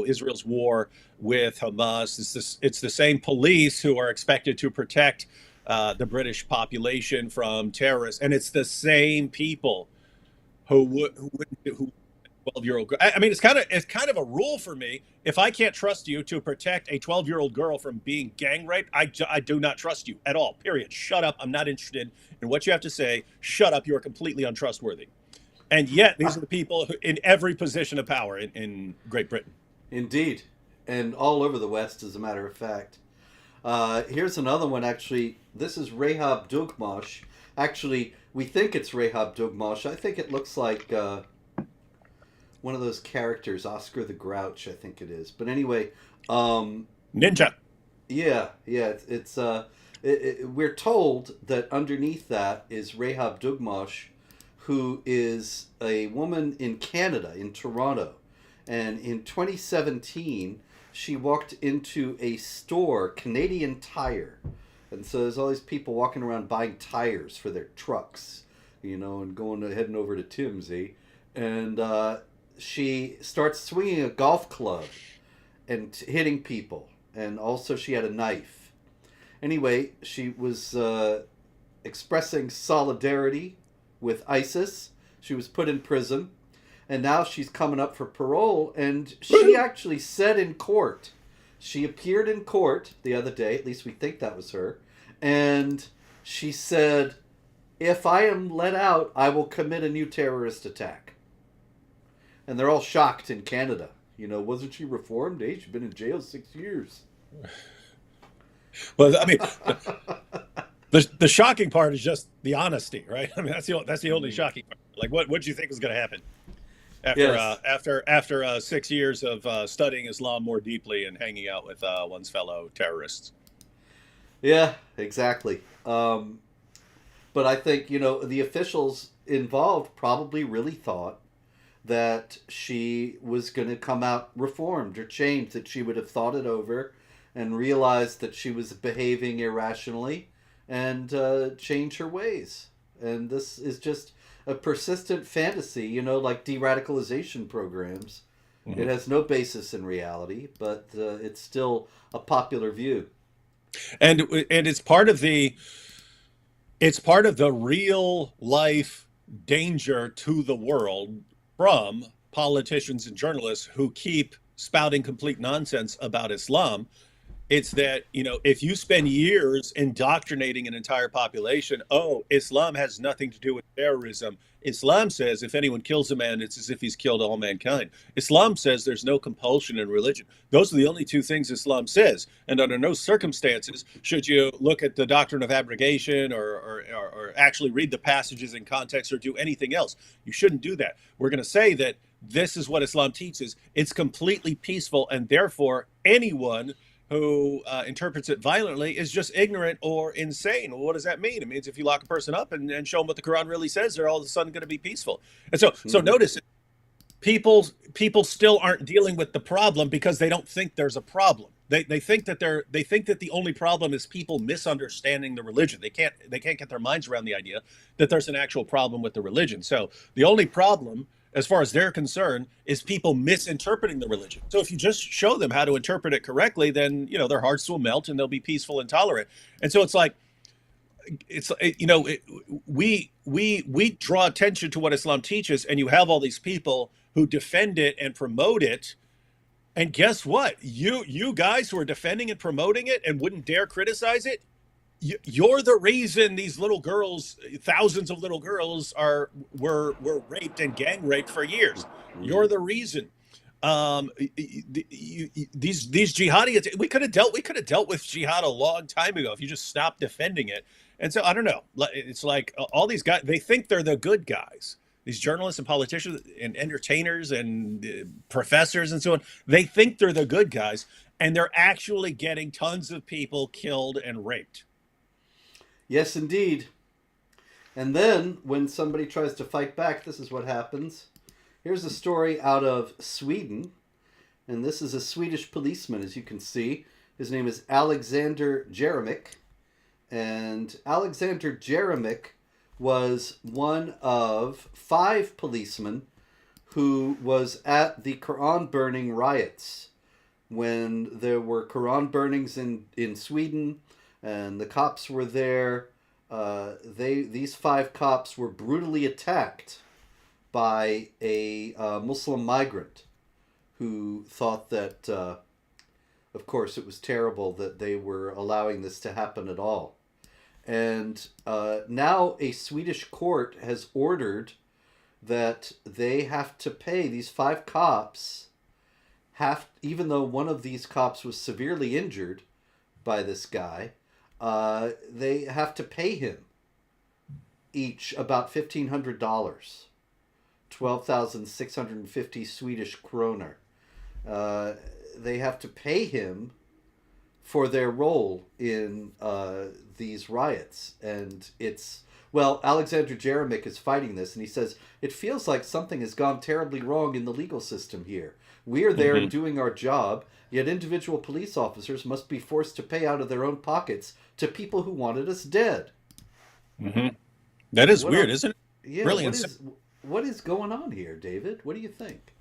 Israel's war with Hamas. It's the same police who are expected to protect the British population from terrorists, and it's the same people who 12-year-old girl. I mean, it's kind of a rule for me. If I can't trust you to protect a 12-year-old girl from being gang raped, I do not trust you at all. Period. Shut up. I'm not interested in what you have to say. Shut up. You are completely untrustworthy. And yet, these are the people in every position of power in Great Britain. Indeed. And all over the West, as a matter of fact. Here's another one, actually. This is Rahab Dugmosh. Actually, we think it's Rahab Dugmosh. I think it looks like one of those characters, Oscar the Grouch, I think it is. But anyway, Ninja. Yeah. It's we're told that underneath that is Rahab Dugmosh, who is a woman in Canada, in Toronto. And in 2017, she walked into a store, Canadian Tire. And so there's all these people walking around buying tires for their trucks, and heading over to Tim's, and she starts swinging a golf club and hitting people. And also she had a knife. Anyway, she was expressing solidarity with ISIS. She was put in prison. And now she's coming up for parole. And she actually said in court, she appeared in court the other day, at least we think that was her. And she said, if I am let out, I will commit a new terrorist attack. And they're all shocked in Canada. Wasn't she reformed? Hey, she's been in jail 6 years. Well, I mean, the shocking part is just the honesty, right? I mean, that's the only shocking part. Like, what do you think is going to happen after Yes. after 6 years of studying Islam more deeply and hanging out with one's fellow terrorists? Yeah, exactly. But I think, the officials involved probably really thought that she was going to come out reformed or changed, that she would have thought it over and realized that she was behaving irrationally and change her ways. And this is just a persistent fantasy, like de radicalization programs. It Mhm. has no basis in reality, but it's still a popular view. And it's part of the real life danger to the world from politicians and journalists who keep spouting complete nonsense about Islam. It's that, if you spend years indoctrinating an entire population, oh, Islam has nothing to do with terrorism. Islam says if anyone kills a man, it's as if he's killed all mankind. Islam says there's no compulsion in religion. Those are the only two things Islam says. And under no circumstances should you look at the doctrine of abrogation or actually read the passages in context or do anything else. You shouldn't do that. We're going to say that this is what Islam teaches. It's completely peaceful, and therefore anyone who interprets it violently is just ignorant or insane. Well, what does that mean? It means if you lock a person up and show them what the Quran really says, they're all of a sudden going to be peaceful. And so Hmm. notice people still aren't dealing with the problem because they don't think there's a problem. They think that the only problem is people misunderstanding the religion. They can't get their minds around the idea that there's an actual problem with the religion. So the only problem, as far as they're concerned, is people misinterpreting the religion. So if you just show them how to interpret it correctly, then their hearts will melt and they'll be peaceful and tolerant. And so it's like we draw attention to what Islam teaches, and you have all these people who defend it and promote it. And guess what? You guys who are defending and promoting it and wouldn't dare criticize it, you're the reason these little girls, thousands of little girls, were raped and gang raped for years. Hmm. You're the reason. These jihadi, we could have dealt with jihad a long time ago if you just stopped defending it. And so I don't know. It's like all these guys, they think they're the good guys. These journalists and politicians and entertainers and professors and so on, they think they're the good guys, and they're actually getting tons of people killed and raped. Yes, indeed. And then when somebody tries to fight back, this is what happens. Here's a story out of Sweden. And this is a Swedish policeman, as you can see. His name is Alexander Jeremic. And Alexander Jeremic was one of 5 policemen who was at the Quran burning riots when there were Quran burnings in Sweden, and the cops were there. These 5 cops were brutally attacked by a Muslim migrant who thought that, of course, it was terrible that they were allowing this to happen at all. And now a Swedish court has ordered that they have to pay these 5 cops, even though one of these cops was severely injured by this guy, they have to pay him each about $1,500, 12,650 Swedish kroner. They have to pay him for their role in these riots. And Alexander Jeremic is fighting this, and he says, it feels like something has gone terribly wrong in the legal system here. We are there Mm-hmm. doing our job, yet individual police officers must be forced to pay out of their own pockets to people who wanted us dead. Mm-hmm. That is What weird, on, isn't it? yeah, Really insane. what is going on here, David? What do you think?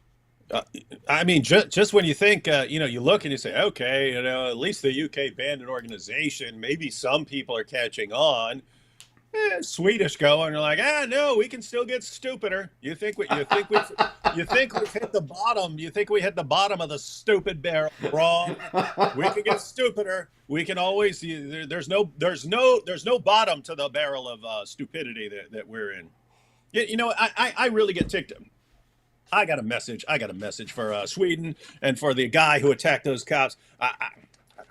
Uh, I mean, just when you think, you look and you say, okay, at least the UK banned an organization. Maybe some people are catching on. Swedish go and you're like, no, we can still get stupider. You think we've hit the bottom. You think we hit the bottom of the stupid barrel. Wrong. We can get stupider. We can always. There's no bottom to the barrel of stupidity that we're in. I really get ticked. I got a message. I got a message for Sweden and for the guy who attacked those cops. I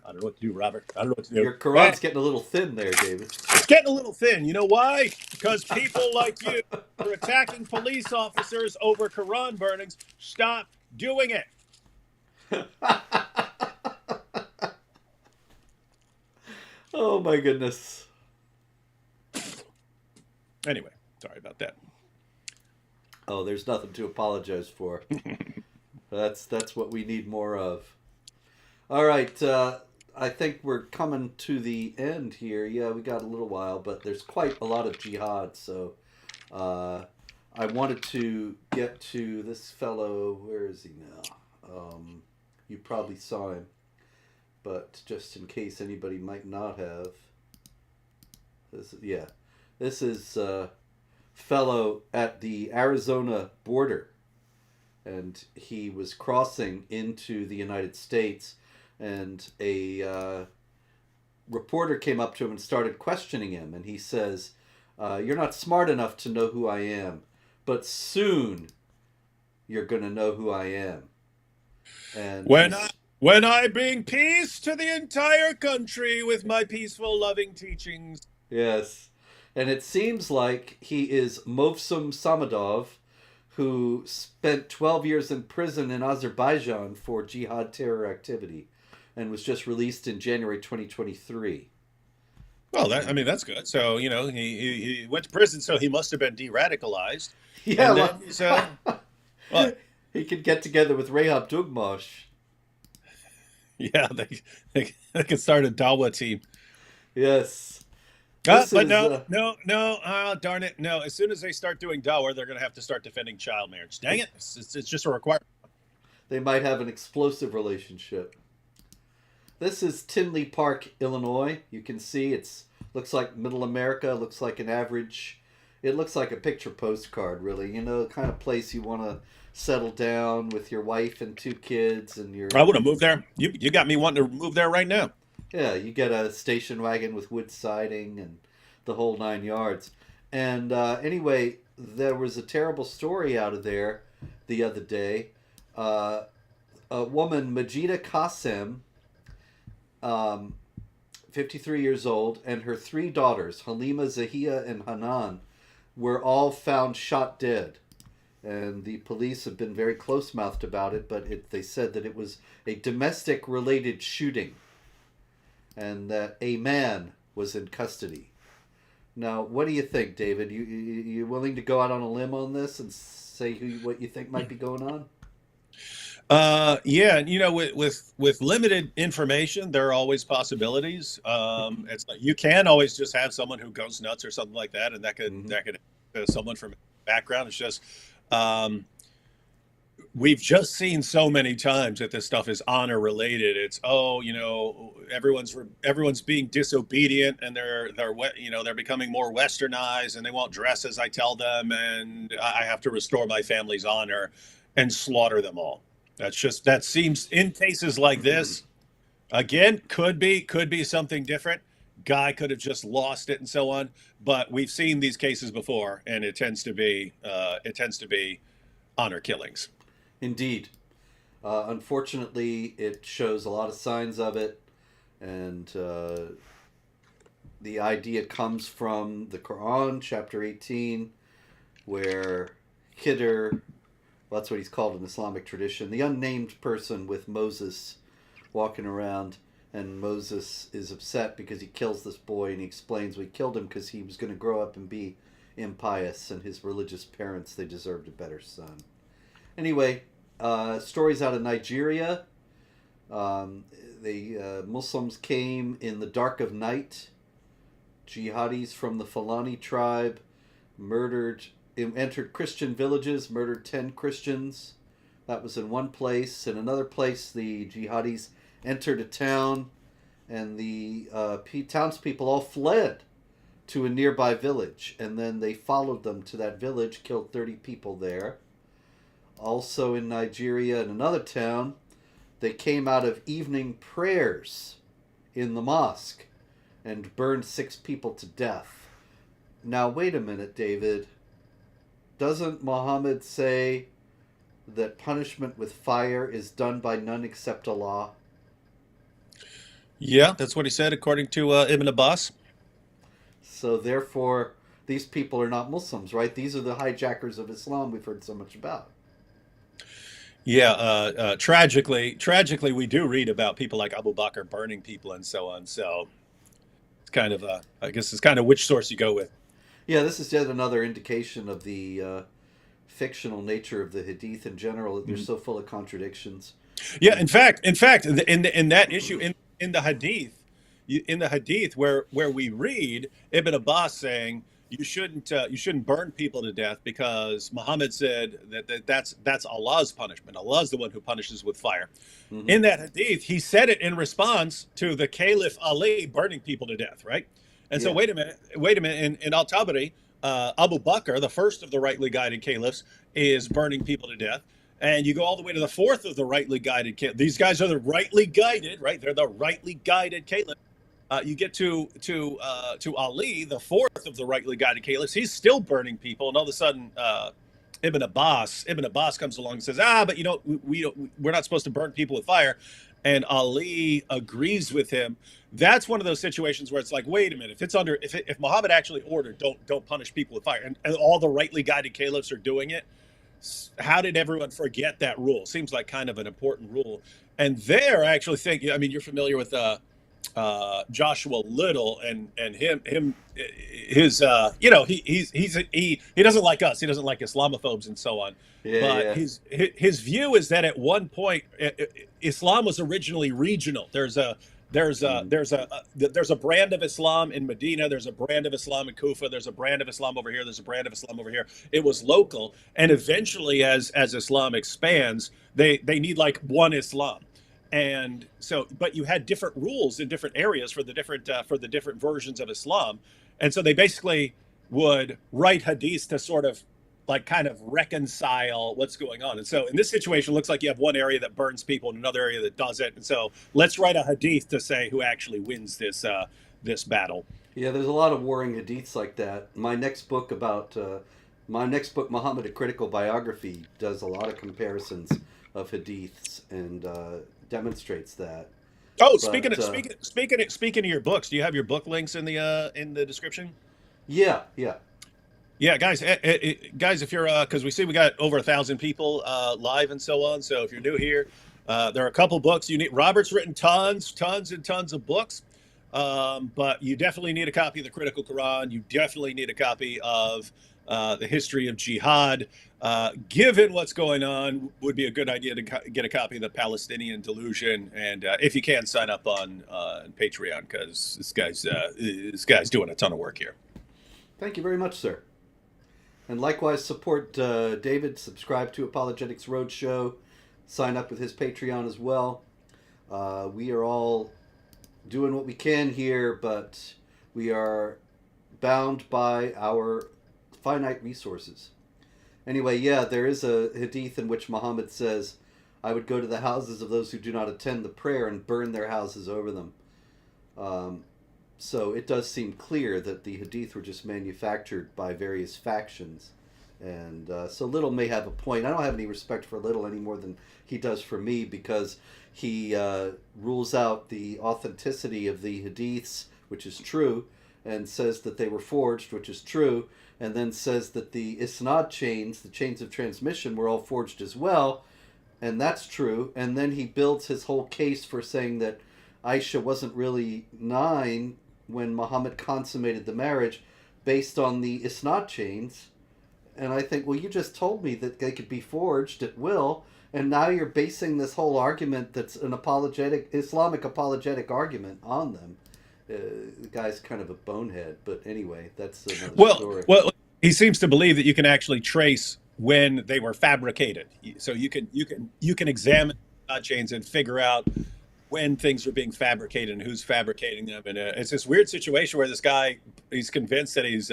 don't know what to do, Robert. I don't know what to do. Your Quran's getting a little thin there, David. getting a little thin. You know why? Because people like you are attacking police officers over Quran burnings. Stop doing it. Oh my goodness. Anyway, sorry about that. Oh, there's nothing to apologize for. That's what we need more of. All right, I think we're coming to the end here. Yeah, we got a little while, but there's quite a lot of jihad. So uh, I wanted to get to this fellow. Where is he now? You probably saw him, but just in case anybody might not have, this is fellow at the Arizona border, and he was crossing into the United States, and a reporter came up to him and started questioning him, and he says, "You're not smart enough to know who I am, but soon you're gonna know who I am." And When I bring peace to the entire country with my peaceful, loving teachings. yes, and it seems like he is Movsum Samadov, who spent 12 years in prison in Azerbaijan for jihad terror activity, and was just released in January 2023. Well, that's good. So he went to prison, so he must have been de-radicalized, Yeah, and then what? he could get together with Rehab Dugmosh. Yeah, they could start a Dawa team. Yes. This But is no, darn it, no. As soon as they start doing Dawa, they're going to have to start defending child marriage. Dang it, it's just a requirement. they might have an explosive relationship. This is Tinley Park, Illinois. You can see it's looks like middle America, looks like an average. It looks like a picture postcard, really. You know, the kind of place you want to settle down with your wife and two kids and your I want to move there. You got me wanting to move there right now. yeah, you get a station wagon with wood siding and the whole 9 yards. And anyway, there was a terrible story out of there the other day. Uh, a woman, Majida Qasim, 53 years old, and her three daughters, Halima, Zahia, and Hanan, were all found shot dead. And the police have been very close-mouthed about it, but they said that it was a domestic-related shooting and that a man was in custody. Now, what do you think, David? You willing to go out on a limb on this and say what you think might be going on? Yeah, with limited information, there are always possibilities. It's like you can always just have someone who goes nuts or something like that, and that could someone from background. It's just we've just seen so many times that this stuff is honor related. It's everyone's being disobedient, and they're becoming more westernized, and they won't dress as I tell them, and I have to restore my family's honor and slaughter them all. That seems in cases like this, again, could be something different. Guy could have just lost it and so on, but we've seen these cases before, and it tends to be honor killings. Indeed. Unfortunately, it shows a lot of signs of it, and the idea comes from the Quran, chapter 18, where Khidr, well, that's what he's called in Islamic tradition, the unnamed person with Moses walking around, and Moses is upset because he kills this boy, and he explains we killed him because he was going to grow up and be impious, and his religious parents, they deserved a better son. Anyway, stories out of Nigeria. The Muslims came in the dark of night. Jihadis from the Fulani tribe entered Christian villages, murdered 10 Christians. That was in one place. In another place, the jihadis entered a town, and the townspeople all fled to a nearby village, and then they followed them to that village, killed 30 people there. Also in Nigeria, in another town, they came out of evening prayers in the mosque and burned 6 people to death. Now, wait a minute, David. Doesn't Muhammad say that punishment with fire is done by none except Allah? Yeah, that's what he said according to Ibn Abbas. So therefore, these people are not Muslims, right? These are the hijackers of Islam we've heard so much about. Yeah, tragically, we do read about people like Abu Bakr burning people and so on. So it's kind of, I guess it's kind of which source you go with. Yeah, this is yet another indication of the fictional nature of the Hadith in general. They're Mhm. so full of contradictions. Yeah, And in fact, in that issue in the Hadith, in the Hadith where we read Ibn Abbas saying you shouldn't burn people to death because Muhammad said that's Allah's punishment. Allah's the one who punishes with fire. mhm. In that Hadith, he said it in response to the Caliph Ali burning people to death, right? And so Yeah, wait a minute. In Al Tabari, Abu Bakr, the first of the rightly guided caliphs, is burning people to death. And you go all the way to the fourth of the rightly guided caliph. These guys are the rightly guided, right? They're the rightly guided caliph. You get to Ali, the fourth of the rightly guided caliphs. He's still burning people, and all of a sudden, Ibn Abbas comes along and says, but you know, we're not supposed to burn people with fire. And Ali agrees with him. That's one of those situations where it's like, wait a minute, if Muhammad actually ordered, don't punish people with fire, and all the rightly guided caliphs are doing it, how did everyone forget that rule? Seems like kind of an important rule. And there, I actually think, I mean, you're familiar with Joshua Little and his he doesn't like us. He doesn't like Islamophobes and so on. yeah, But yeah. his view is that at one point Islam was originally regional. Mm. There's a brand of Islam in Medina. There's a brand of Islam in Kufa. There's a brand of Islam over here. There's a brand of Islam over here. It was local, and eventually, as Islam expands, they need like one Islam. And so, but you had different rules in different areas for the different versions of Islam, and so they basically would write hadiths to sort of like kind of reconcile what's going on. And so in this situation, it looks like you have one area that burns people and another area that doesn't. And so let's write a hadith to say who actually wins this battle. Yeah, there's a lot of warring hadiths like that. My next book, Muhammad: A Critical Biography, does a lot of comparisons of hadiths and demonstrates that. Oh, But speaking of your books, do you have your book links in the description? yeah, yeah. Yeah, guys, guys, if you're because we see we got over 1,000 people live and so on. So if you're new here, there are a couple books you need. Robert's written tons and tons of books, but you definitely need a copy of the Critical Quran. You definitely need a copy of the history of Jihad. Given what's going on, would be a good idea to get a copy of the Palestinian Delusion, and if you can, sign up on Patreon because this guy's doing a ton of work here. Thank you very much, sir. And likewise, support David. Subscribe to Apologetics Roadshow. Sign up with his Patreon as well. We are all doing what we can here, but we are bound by our finite resources. Anyway, yeah, there is a hadith in which Muhammad says, I would go to the houses of those who do not attend the prayer and burn their houses over them. So it does seem clear that the hadith were just manufactured by various factions. And so Little may have a point. I don't have any respect for Little any more than he does for me because he rules out the authenticity of the hadiths, which is true, and says that they were forged, which is true, and then says that the isnad chains, the chains of transmission, were all forged as well, and that's true. And then he builds his whole case for saying that Aisha wasn't really 9 when Muhammad consummated the marriage based on the isnad chains. And I think, well, you just told me that they could be forged at will, and now you're basing this whole argument that's an Islamic apologetic argument on them. The guy's kind of a bonehead, but anyway, that's another story. Well, he seems to believe that you can actually trace when they were fabricated. So you can examine chains and figure out when things are being fabricated and who's fabricating them. And it's this weird situation where this guy, he's convinced that he's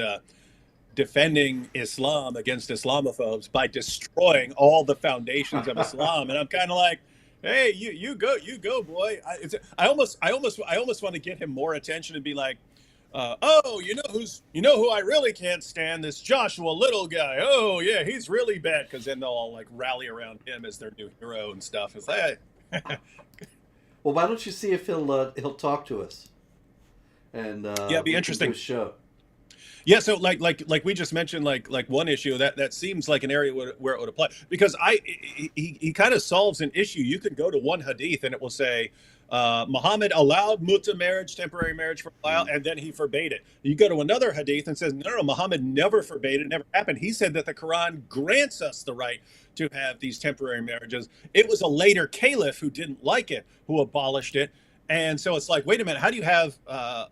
defending Islam against Islamophobes by destroying all the foundations of Islam. And I'm kind of like, hey, you go, boy. I almost want to get him more attention and be like, oh, you know who I really can't stand? This Joshua Little guy. Oh yeah, he's really bad. Because then they'll all like rally around him as their new hero and stuff. It's like, Well, why don't you see if he'll talk to us and yeah, it'd be we can interesting. do a show. Yeah, so like we just mentioned, like one issue that seems like an area where it would apply, because he kind of solves an issue. You could go to one hadith and it will say, Muhammad allowed muta marriage, temporary marriage, for a while, Mm. and then he forbade it. You go to another hadith and says, no, Muhammad never forbade it, never happened. He said that the Quran grants us the right to have these temporary marriages. It was a later caliph who didn't like it, who abolished it. And so it's like, wait a minute, how do you have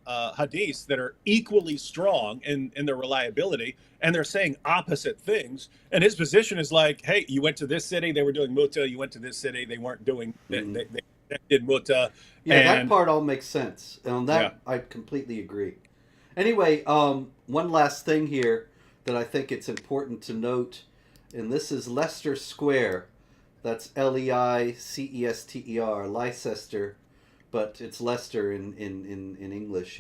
hadiths that are equally strong in their reliability, and they're saying opposite things? And his position is like, hey, you went to this city, they were doing muta. You went to this city, they weren't doing. Mm. They did muta, Yeah, that and part all makes sense. And on yeah. that, I completely agree. Anyway, one last thing here that I think it's important to note, and this is Leicester Square. That's Leicester, Leicester, but it's Leicester in English.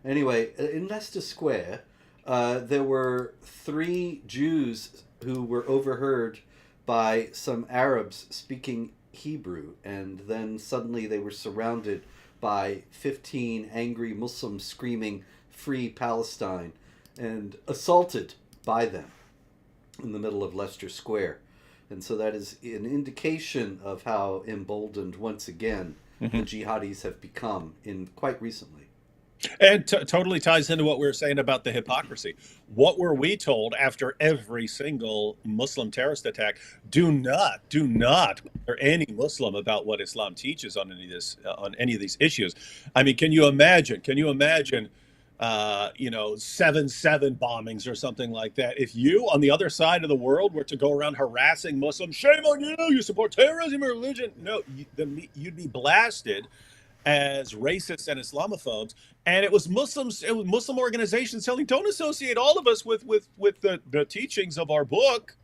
Anyway, in Leicester Square, there were three Jews who were overheard by some Arabs speaking Hebrew, and then suddenly they were surrounded by 15 angry Muslims screaming, "Free Palestine," and assaulted by them in the middle of Leicester Square. And so that is an indication of how emboldened once again the Mhm. jihadis have become in quite recently. And totally ties into what we were saying about the hypocrisy. What were we told after every single Muslim terrorist attack? Do not bother any Muslim about what Islam teaches on any of this, on any of these issues. I mean, can you imagine? Can you imagine? 7/7 bombings or something like that. If you, on the other side of the world, were to go around harassing Muslims, shame on you! You support terrorism or religion? No, you'd be blasted as racists and Islamophobes. And it was Muslims, it was Muslim organizations telling, don't associate all of us with the teachings of our book.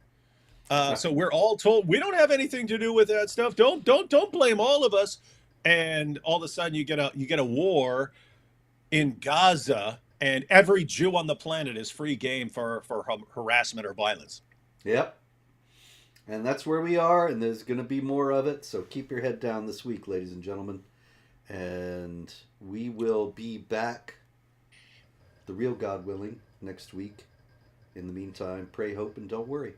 So we're all told we don't have anything to do with that stuff. Don't blame all of us. And all of a sudden you get a war in Gaza, and every Jew on the planet is free game for harassment or violence. Yep. And that's where we are, and there's going to be more of it. So keep your head down this week, ladies and gentlemen. And we will be back, the real God willing, next week. In the meantime, pray, hope, and don't worry.